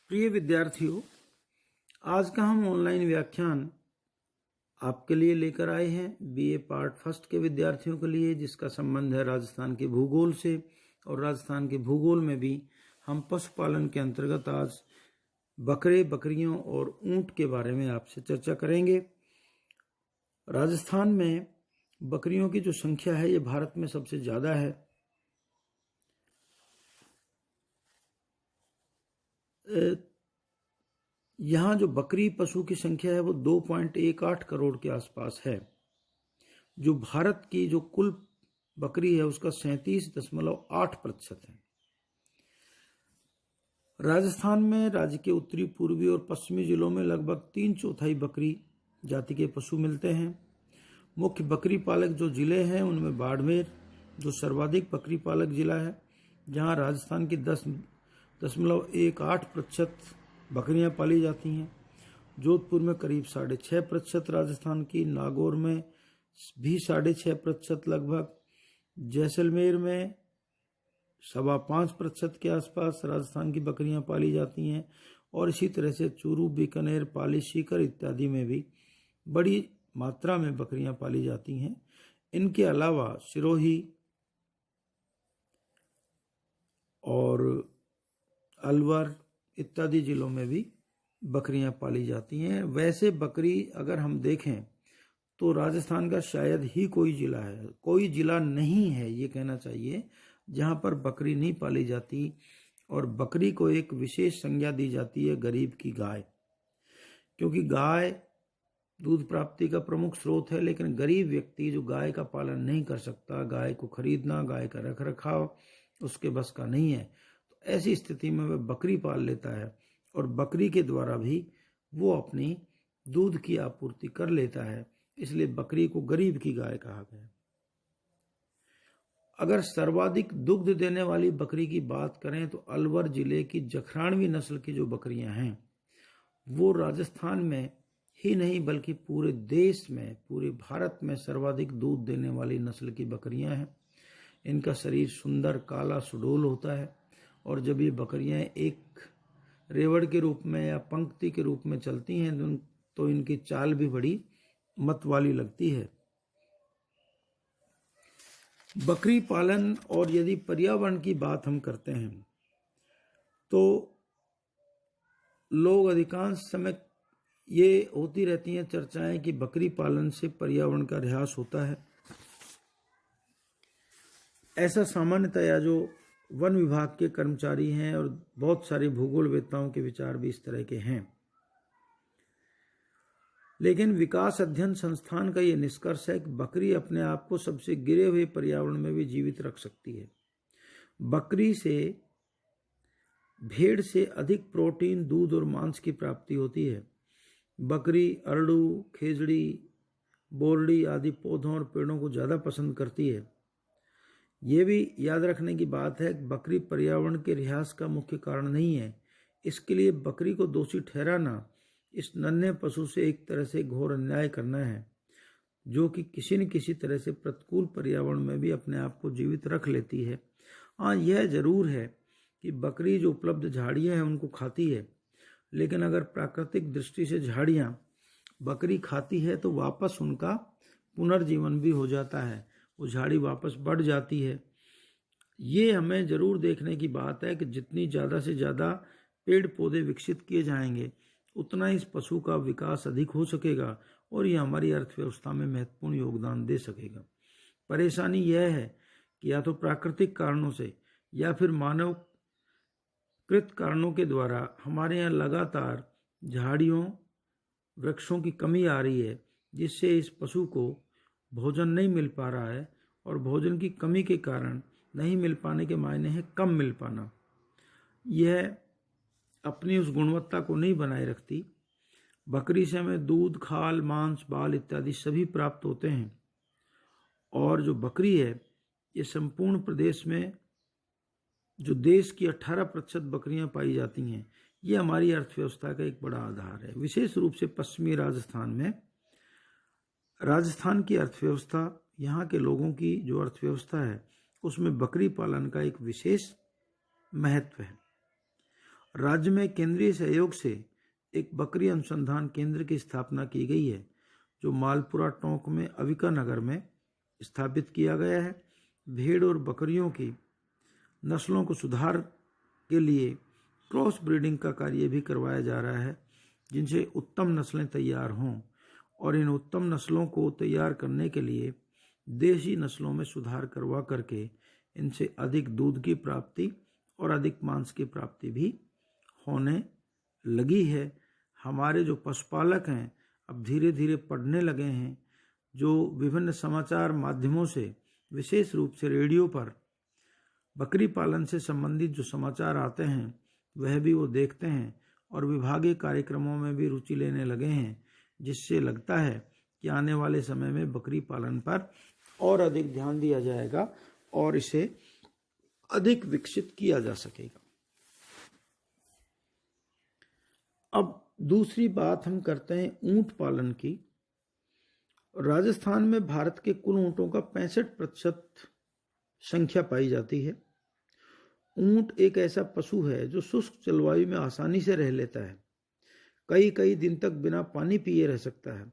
प्रिय विद्यार्थियों, आज का हम ऑनलाइन व्याख्यान आपके लिए लेकर आए हैं बीए पार्ट फर्स्ट के विद्यार्थियों के लिए, जिसका संबंध है राजस्थान के भूगोल से। और राजस्थान के भूगोल में भी हम पशुपालन के अंतर्गत आज बकरे, बकरियों और ऊंट के बारे में आपसे चर्चा करेंगे। राजस्थान में बकरियों की जो संख्या है ये भारत में सबसे ज़्यादा है। यहाँ जो बकरी पशु की संख्या है वो 2.18 करोड़ के आसपास है। जो भारत की जो कुल बकरी है उसका 37.8% है। राजस्थान में राज्य के उत्तरी, पूर्वी और पश्चिमी जिलों में लगभग 3/4 बकरी जाति के पशु मिलते हैं। मुख्य बकरी पालक जो जिले हैं उनमें बाड़मेर जो सर्वाधिक बकरी पालक जिला है, जहां राजस्थान की 10.18% बकरियां पाली जाती हैं। जोधपुर में करीब 6.5% राजस्थान की, नागौर में भी 6.5% लगभग, जैसलमेर में 5.25% के आसपास राजस्थान की बकरियां पाली जाती हैं। और इसी तरह से चूरू, बीकानेर, पाली, सीकर इत्यादि में भी बड़ी मात्रा में बकरियां पाली जाती हैं। इनके अलावा सिरोही और अलवर इत्यादि जिलों में भी बकरियां पाली जाती हैं। वैसे बकरी अगर हम देखें तो राजस्थान का शायद ही कोई जिला नहीं है, ये कहना चाहिए, जहां पर बकरी नहीं पाली जाती। और बकरी को एक विशेष संज्ञा दी जाती है गरीब की गाय, क्योंकि गाय दूध प्राप्ति का प्रमुख स्रोत है। लेकिन गरीब व्यक्ति जो गाय का पालन नहीं कर सकता, गाय को खरीदना, गाय का रख रखाव उसके बस का नहीं है, तो ऐसी स्थिति में वह बकरी पाल लेता है और बकरी के द्वारा भी वो अपनी दूध की आपूर्ति कर लेता है। इसलिए बकरी को गरीब की गाय कहा गया। अगर सर्वाधिक दुग्ध देने वाली बकरी की बात करें तो अलवर जिले की जखराणवी नस्ल की जो बकरियां हैं वो राजस्थान में ही नहीं बल्कि पूरे देश में, पूरे भारत में सर्वाधिक दूध देने वाली नस्ल की बकरियां हैं। इनका शरीर सुंदर काला सुडौल होता है और जब ये बकरियां एक रेवड़ के रूप में या पंक्ति के रूप में चलती हैं तो इनकी चाल भी बड़ी मत वाली लगती है। बकरी पालन और यदि पर्यावरण की बात हम करते हैं तो लोग अधिकांश समय ये होती रहती हैं चर्चाएं कि बकरी पालन से पर्यावरण का ह्रास होता है। ऐसा सामान्यतया जो वन विभाग के कर्मचारी हैं और बहुत सारे भूगोलवेत्ताओं के विचार भी इस तरह के हैं। लेकिन विकास अध्ययन संस्थान का ये निष्कर्ष है कि बकरी अपने आप को सबसे गिरे हुए पर्यावरण में भी जीवित रख सकती है। बकरी से भेड़ से अधिक प्रोटीन, दूध और मांस की प्राप्ति होती है। बकरी अरड़ू, खेजड़ी, बोरडी आदि पौधों और पेड़ों को ज़्यादा पसंद करती है। ये भी याद रखने की बात है कि बकरी पर्यावरण के ह्रास का मुख्य कारण नहीं है। इसके लिए बकरी को दोषी ठहराना इस नन्हे पशु से एक तरह से घोर अन्याय करना है, जो कि किसी न किसी तरह से प्रतिकूल पर्यावरण में भी अपने आप को जीवित रख लेती है। हाँ, यह जरूर है कि बकरी जो उपलब्ध झाड़ियाँ हैं उनको खाती है, लेकिन अगर प्राकृतिक दृष्टि से झाड़ियाँ बकरी खाती है तो वापस उनका पुनर्जीवन भी हो जाता है, वो झाड़ी वापस बढ़ जाती है। ये हमें जरूर देखने की बात है कि जितनी ज़्यादा से ज़्यादा पेड़ पौधे विकसित किए जाएंगे उतना इस पशु का विकास अधिक हो सकेगा और ये हमारी अर्थव्यवस्था में महत्वपूर्ण योगदान दे सकेगा। परेशानी यह है कि या तो प्राकृतिक कारणों से या फिर मानव कृत कारणों के द्वारा हमारे यहाँ लगातार झाड़ियों, वृक्षों की कमी आ रही है, जिससे इस पशु को भोजन नहीं मिल पा रहा है। और भोजन की कमी के कारण नहीं मिल पाने के मायने हैं कम मिल पाना। यह अपनी उस गुणवत्ता को नहीं बनाए रखती। बकरी से हमें दूध, खाल, मांस, बाल इत्यादि सभी प्राप्त होते हैं। और जो बकरी है ये संपूर्ण प्रदेश में जो देश की 18% बकरियां पाई जाती हैं, ये हमारी अर्थव्यवस्था का एक बड़ा आधार है। विशेष रूप से पश्चिमी राजस्थान में, राजस्थान की अर्थव्यवस्था, यहाँ के लोगों की जो अर्थव्यवस्था है उसमें बकरी पालन का एक विशेष महत्व है। राज्य में केंद्रीय सहयोग से एक बकरी अनुसंधान केंद्र की स्थापना की गई है, जो मालपुरा टोंक में अविका नगर में स्थापित किया गया है। भेड़ और बकरियों की नस्लों को सुधार के लिए क्रॉस ब्रीडिंग का कार्य भी करवाया जा रहा है, जिनसे उत्तम नस्लें तैयार हों, और इन उत्तम नस्लों को तैयार करने के लिए देशी नस्लों में सुधार करवा करके इनसे अधिक दूध की प्राप्ति और अधिक मांस की प्राप्ति भी होने लगी है। हमारे जो पशुपालक हैं अब धीरे धीरे पढ़ने लगे हैं, जो विभिन्न समाचार माध्यमों से, विशेष रूप से रेडियो पर बकरी पालन से संबंधित जो समाचार आते हैं वह भी वो देखते हैं और विभागीय कार्यक्रमों में भी रुचि लेने लगे हैं, जिससे लगता है कि आने वाले समय में बकरी पालन पर और अधिक ध्यान दिया जाएगा और इसे अधिक विकसित किया जा सकेगा। अब दूसरी बात हम करते हैं ऊंट पालन की। राजस्थान में भारत के कुल ऊंटों का 65% संख्या पाई जाती है। ऊंट एक ऐसा पशु है जो शुष्क जलवायु में आसानी से रह लेता है, कई कई दिन तक बिना पानी पिए रह सकता है।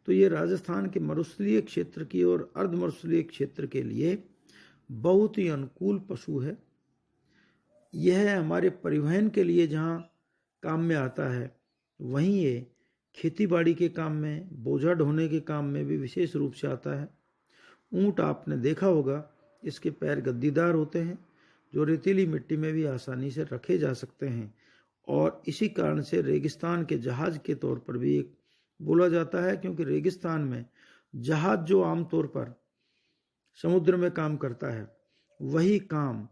तो ये राजस्थान के मरुस्थलीय क्षेत्र की और अर्धमरुस्थलीय क्षेत्र के लिए बहुत ही अनुकूल पशु है। यह हमारे परिवहन के लिए जहाँ काम में आता है, वहीं ये खेतीबाड़ी के काम में, बोझा ढोने के काम में भी विशेष रूप से आता है। ऊंट आपने देखा होगा, इसके पैर गद्दीदार होते हैं, जो रेतीली मिट्टी में भी आसानी से रखे जा सकते हैं, और इसी कारण से रेगिस्तान के जहाज के तौर पर भी एक बोला जाता है, क्योंकि रेगिस्तान में जहाज जो आमतौर पर समुद्र में काम करता है, वही काम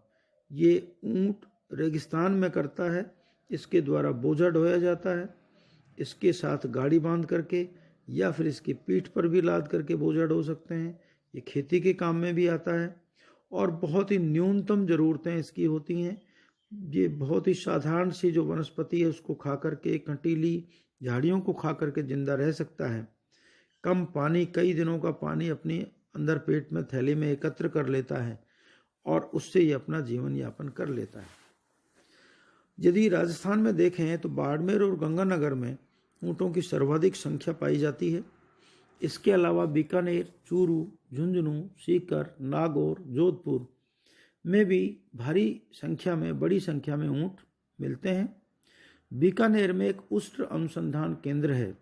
ये ऊंट रेगिस्तान में करता है। इसके द्वारा बोझा ढोया जाता है, इसके साथ गाड़ी बांध करके या फिर इसकी पीठ पर भी लाद करके बोझा ढो सकते हैं। ये खेती के काम में भी आता है और बहुत ही न्यूनतम ज़रूरतें इसकी होती हैं। ये बहुत ही साधारण सी जो वनस्पति है उसको खा करके, कंटीली झाड़ियों को खा करके जिंदा रह सकता है। कम पानी, कई दिनों का पानी अपने अंदर पेट में थैली में एकत्र कर लेता है और उससे ये अपना जीवन यापन कर लेता है। यदि राजस्थान में देखें तो बाड़मेर और गंगानगर में ऊँटों की सर्वाधिक संख्या पाई जाती है। इसके अलावा बीकानेर, चूरू, झुंझुनू, सीकर, नागौर, जोधपुर में भी भारी संख्या में, बड़ी संख्या में ऊँट मिलते हैं। बीकानेर में एक उष्ट अनुसंधान केंद्र है।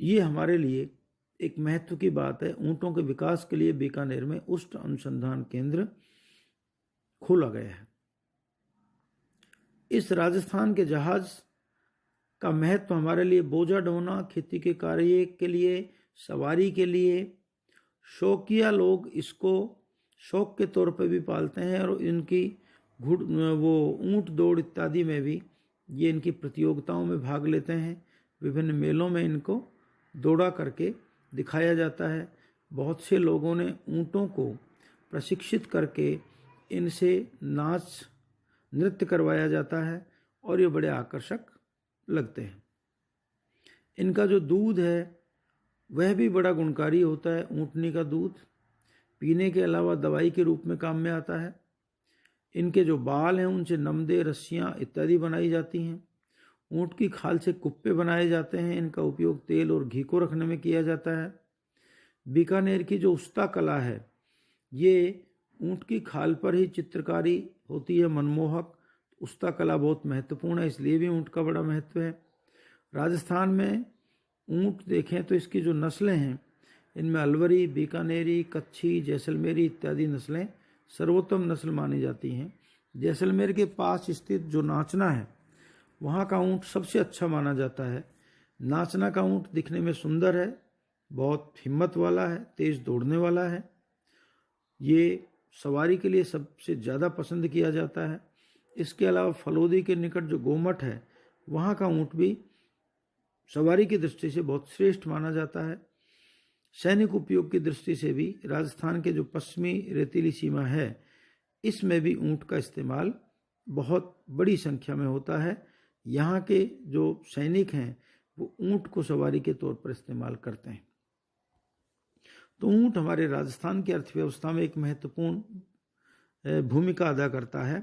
ये हमारे लिए एक महत्व की बात है। ऊँटों के विकास के लिए बीकानेर में उष्ट अनुसंधान केंद्र खोला गया है। इस राजस्थान के जहाज का महत्व हमारे लिए बोझा ढोना, खेती के कार्य के लिए, सवारी के लिए, शौकिया लोग इसको शौक के तौर पर भी पालते हैं और इनकी ऊंट दौड़ इत्यादि में भी ये इनकी प्रतियोगिताओं में भाग लेते हैं। विभिन्न मेलों में इनको दौड़ा करके दिखाया जाता है। बहुत से लोगों ने ऊंटों को प्रशिक्षित करके इनसे नाच नृत्य करवाया जाता है और ये बड़े आकर्षक लगते हैं। इनका जो दूध है वह भी बड़ा गुणकारी होता है। ऊँटनी का दूध पीने के अलावा दवाई के रूप में काम में आता है। इनके जो बाल हैं उनसे नमदे, रस्सियाँ इत्यादि बनाई जाती हैं। ऊँट की खाल से कुप्पे बनाए जाते हैं। इनका उपयोग तेल और घी को रखने में किया जाता है। बीकानेर की जो उस्ता कला है, ये ऊँट की खाल पर ही चित्रकारी होती है, मनमोहक। उस्ता कला बहुत महत्वपूर्ण है, इसलिए भी ऊँट का बड़ा महत्व है। राजस्थान में ऊँट देखें तो इसकी जो नस्लें हैं, इनमें अलवरी, बीकानेरी, कच्छी, जैसलमेरी इत्यादि नस्लें सर्वोत्तम नस्ल मानी जाती हैं। जैसलमेर के पास स्थित जो नाचना है, वहाँ का ऊँट सबसे अच्छा माना जाता है। नाचना का ऊँट दिखने में सुंदर है, बहुत हिम्मत वाला है, तेज दौड़ने वाला है। ये सवारी के लिए सबसे ज़्यादा पसंद किया जाता है। इसके अलावा फलोदी के निकट जो गोमठ है, वहाँ का ऊँट भी सवारी की दृष्टि से बहुत श्रेष्ठ माना जाता है। सैनिक उपयोग की दृष्टि से भी राजस्थान के जो पश्चिमी रेतीली सीमा है, इसमें भी ऊँट का इस्तेमाल बहुत बड़ी संख्या में होता है। यहाँ के जो सैनिक हैं वो ऊँट को सवारी के तौर पर इस्तेमाल करते हैं। तो ऊँट हमारे राजस्थान की अर्थव्यवस्था में एक महत्वपूर्ण भूमिका अदा करता है।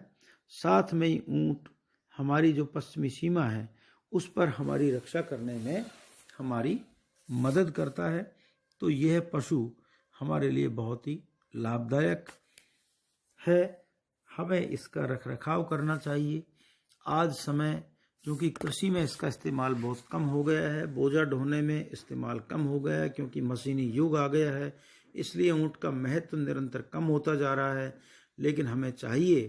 साथ में ही ऊँट हमारी जो पश्चिमी सीमा है उस पर हमारी रक्षा करने में हमारी मदद करता है। तो यह पशु हमारे लिए बहुत ही लाभदायक है। हमें इसका रखरखाव करना चाहिए। आज समय क्योंकि कृषि में इसका इस्तेमाल बहुत कम हो गया है, बोझा ढोने में इस्तेमाल कम हो गया है क्योंकि मशीनी युग आ गया है, इसलिए ऊँट का महत्व निरंतर कम होता जा रहा है। लेकिन हमें चाहिए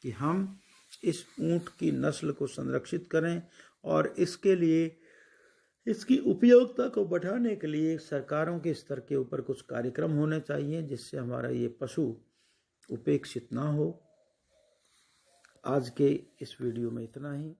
कि हम इस ऊँट की नस्ल को संरक्षित करें और इसके लिए इसकी उपयोगिता को बढ़ाने के लिए सरकारों के स्तर के ऊपर कुछ कार्यक्रम होने चाहिए जिससे हमारा ये पशु उपेक्षित ना हो। आज के इस वीडियो में इतना ही।